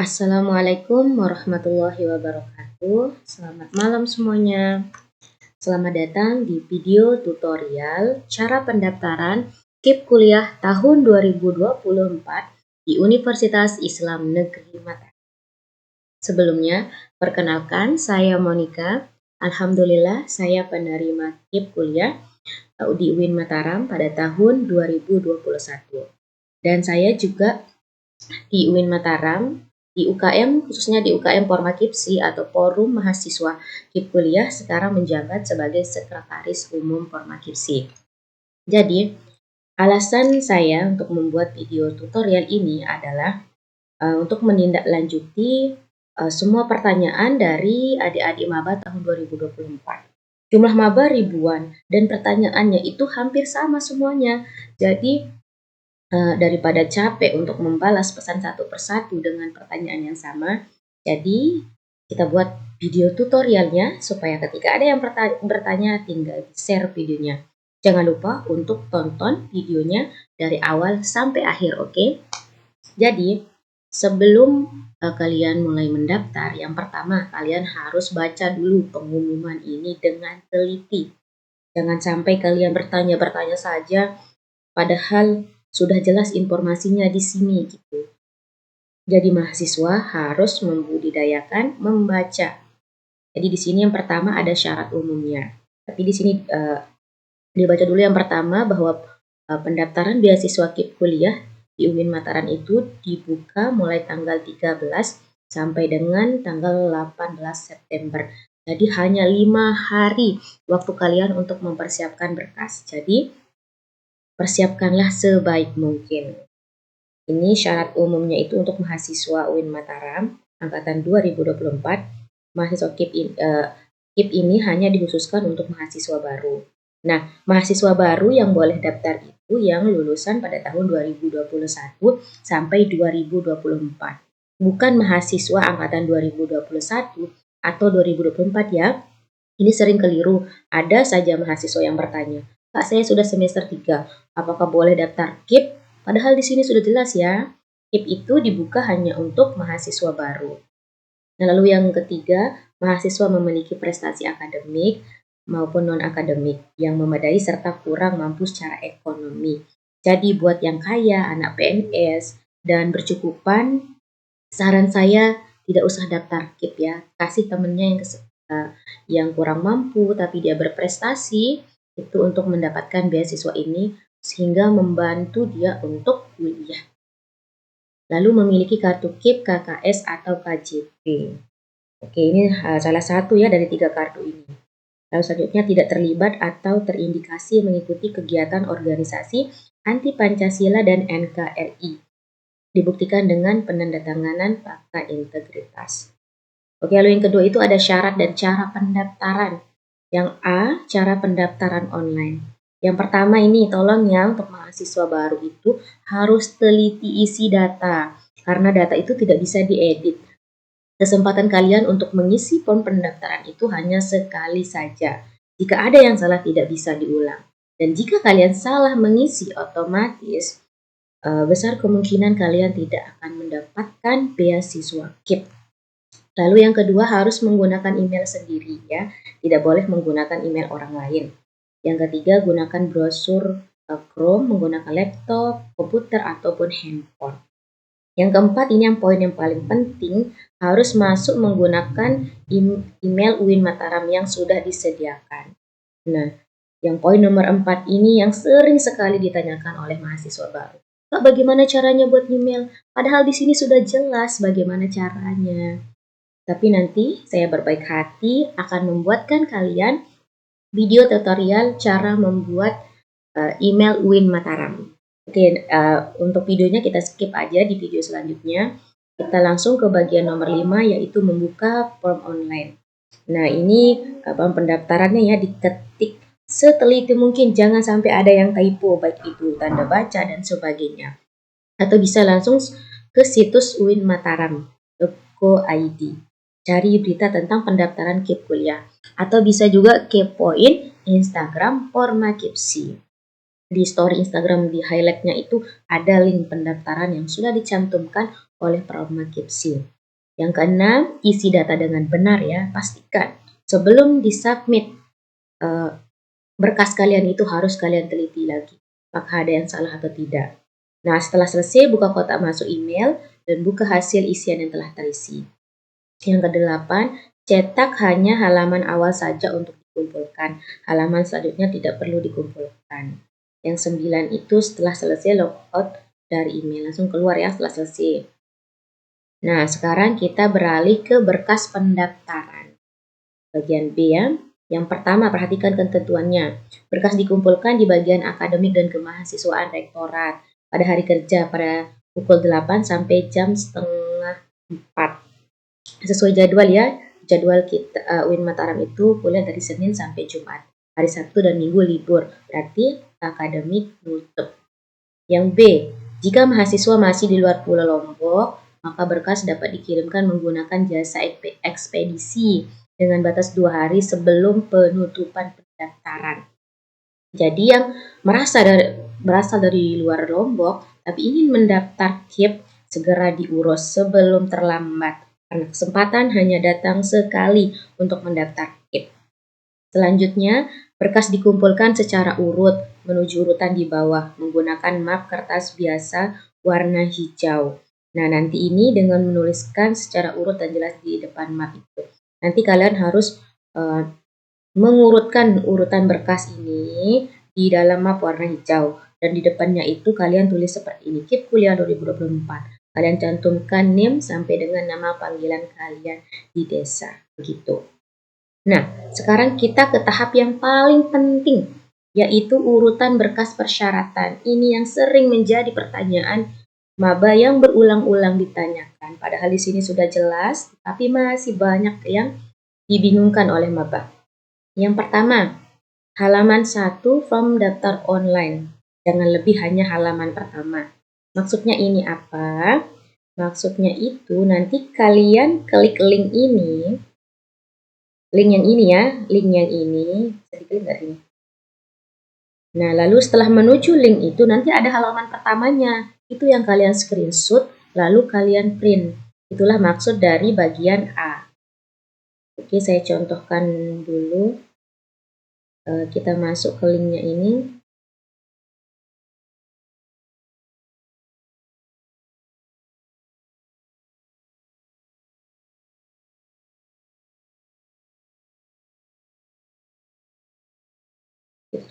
Assalamualaikum warahmatullahi wabarakatuh. Selamat malam semuanya. Selamat datang di video tutorial cara pendaftaran KIP kuliah tahun 2024 di Universitas Islam Negeri Mataram. Sebelumnya, perkenalkan saya Monica. Alhamdulillah saya penerima KIP kuliah di UIN Mataram pada tahun 2021. Dan saya juga di UIN Mataram, di UKM, khususnya di UKM Pormakipsi atau Forum Mahasiswa KIP Kuliah, sekarang menjabat sebagai Sekretaris Umum Pormakipsi. Jadi, alasan saya untuk membuat video tutorial ini adalah untuk menindaklanjuti semua pertanyaan dari adik-adik maba tahun 2024. Jumlah maba ribuan dan pertanyaannya itu hampir sama semuanya. Jadi, daripada capek untuk membalas pesan satu persatu dengan pertanyaan yang sama, jadi kita buat video tutorialnya supaya ketika ada yang bertanya tinggal share videonya. Jangan lupa untuk tonton videonya dari awal sampai akhir, oke? Jadi, sebelum kalian mulai mendaftar, yang pertama kalian harus baca dulu pengumuman ini dengan teliti. Jangan sampai kalian bertanya-bertanya saja, padahal sudah jelas informasinya di sini gitu. Jadi mahasiswa harus membudidayakan membaca. Jadi di sini yang pertama ada syarat umumnya. Tapi di sini dibaca dulu yang pertama bahwa pendaftaran beasiswa KIP kuliah di UIN Mataram itu dibuka mulai tanggal 13 sampai dengan tanggal 18 September. Jadi hanya 5 hari waktu kalian untuk mempersiapkan berkas. Jadi persiapkanlah sebaik mungkin. Ini syarat umumnya itu untuk mahasiswa UIN Mataram angkatan 2024. Mahasiswa KIP ini hanya dikhususkan untuk mahasiswa baru. Nah, mahasiswa baru yang boleh daftar itu yang lulusan pada tahun 2021 sampai 2024. Bukan mahasiswa angkatan 2021 atau 2024 ya. Ini sering keliru. Ada saja mahasiswa yang bertanya, "Kak, saya sudah semester 3, apakah boleh daftar KIP?" Padahal di sini sudah jelas ya, KIP itu dibuka hanya untuk mahasiswa baru. Nah, lalu yang ketiga, mahasiswa memiliki prestasi akademik maupun non-akademik yang memadai serta kurang mampu secara ekonomi. Jadi buat yang kaya, anak PNS, dan bercukupan, saran saya tidak usah daftar KIP ya. Kasih temennya yang kurang mampu tapi dia berprestasi itu untuk mendapatkan beasiswa ini sehingga membantu dia untuk kuliah. Lalu memiliki kartu KIP, KKS atau KJP. Oke, ini salah satu ya dari 3 kartu ini. Lalu selanjutnya tidak terlibat atau terindikasi mengikuti kegiatan organisasi anti Pancasila dan NKRI. Dibuktikan dengan penandatanganan fakta integritas. Oke, lalu yang kedua itu ada syarat dan cara pendaftaran. Yang A, cara pendaftaran online. Yang pertama ini tolong ya untuk mahasiswa baru itu harus teliti isi data. Karena data itu tidak bisa diedit. Kesempatan kalian untuk mengisi form pendaftaran itu hanya sekali saja. Jika ada yang salah tidak bisa diulang. Dan jika kalian salah mengisi otomatis besar kemungkinan kalian tidak akan mendapatkan beasiswa KIP. Lalu yang kedua harus menggunakan email sendiri ya, tidak boleh menggunakan email orang lain. Yang ketiga gunakan brosur Chrome, menggunakan laptop, komputer ataupun handphone. Yang keempat ini yang poin yang paling penting, harus masuk menggunakan email UIN Mataram yang sudah disediakan. Nah, yang poin nomor 4 ini yang sering sekali ditanyakan oleh mahasiswa baru. Kak, bagaimana caranya buat email? Padahal di sini sudah jelas bagaimana caranya. Tapi nanti saya berbaik hati akan membuatkan kalian video tutorial cara membuat email UIN Mataram. Oke, untuk videonya kita skip aja di video selanjutnya. Kita langsung ke bagian nomor 5 yaitu membuka form online. Nah, ini pendaftarannya ya diketik seteliti mungkin, jangan sampai ada yang typo, baik itu tanda baca dan sebagainya. Atau bisa langsung ke situs uinmataram.co.id. Cari berita tentang pendaftaran KIP kuliah. Atau bisa juga kepoin Instagram Pormakipsi. di story Instagram di highlightnya itu ada link pendaftaran yang sudah dicantumkan oleh Proma Kipsiu. Yang keenam, isi data dengan benar ya. Pastikan sebelum disubmit berkas kalian itu harus kalian teliti lagi. Apakah ada yang salah atau tidak. Nah, setelah selesai, buka kotak masuk email dan buka hasil isian yang telah terisi. Yang kedelapan, cetak hanya halaman awal saja untuk dikumpulkan. Halaman selanjutnya tidak perlu dikumpulkan. Yang sembilan itu setelah selesai logout dari email. Langsung keluar ya setelah selesai. Nah, sekarang kita beralih ke berkas pendaftaran. Bagian B ya. Yang pertama, perhatikan ketentuannya. Berkas dikumpulkan di bagian akademik dan kemahasiswaan rektorat pada hari kerja pada pukul 8 sampai jam setengah 4. Sesuai jadwal ya. Jadwal kita UIN Mataram itu kuliah dari Senin sampai Jumat. Hari Sabtu dan Minggu libur. Berarti akademik nutup. Yang B, jika mahasiswa masih di luar Pulau Lombok, maka berkas dapat dikirimkan menggunakan jasa ekspedisi dengan batas 2 hari sebelum penutupan pendaftaran. Jadi yang berasal dari luar Lombok tapi ingin mendaftar KIP segera diurus sebelum terlambat karena kesempatan hanya datang sekali untuk mendaftar KIP. Selanjutnya, berkas dikumpulkan secara urut menuju urutan di bawah menggunakan map kertas biasa warna hijau. Nah, nanti ini dengan menuliskan secara urut dan jelas di depan map itu. Nanti kalian harus mengurutkan urutan berkas ini di dalam map warna hijau. Dan di depannya itu kalian tulis seperti ini, KIP Kuliah 2024. Kalian cantumkan NIM sampai dengan nama panggilan kalian di desa. Begitu. Nah, sekarang kita ke tahap yang paling penting, yaitu urutan berkas persyaratan. Ini yang sering menjadi pertanyaan maba yang berulang-ulang ditanyakan. Padahal di sini sudah jelas, tapi masih banyak yang dibingungkan oleh maba. Yang pertama, halaman 1 form daftar online. Jangan lebih hanya halaman pertama. Maksudnya ini apa? Maksudnya itu nanti kalian klik link ini. Link yang ini ya, link yang ini. Bisa diklik nggak ini? Nah, lalu setelah menuju link itu nanti ada halaman pertamanya. Itu yang kalian screenshot, lalu kalian print. Itulah maksud dari bagian A. Oke, saya contohkan dulu. Kita masuk ke linknya ini. Itu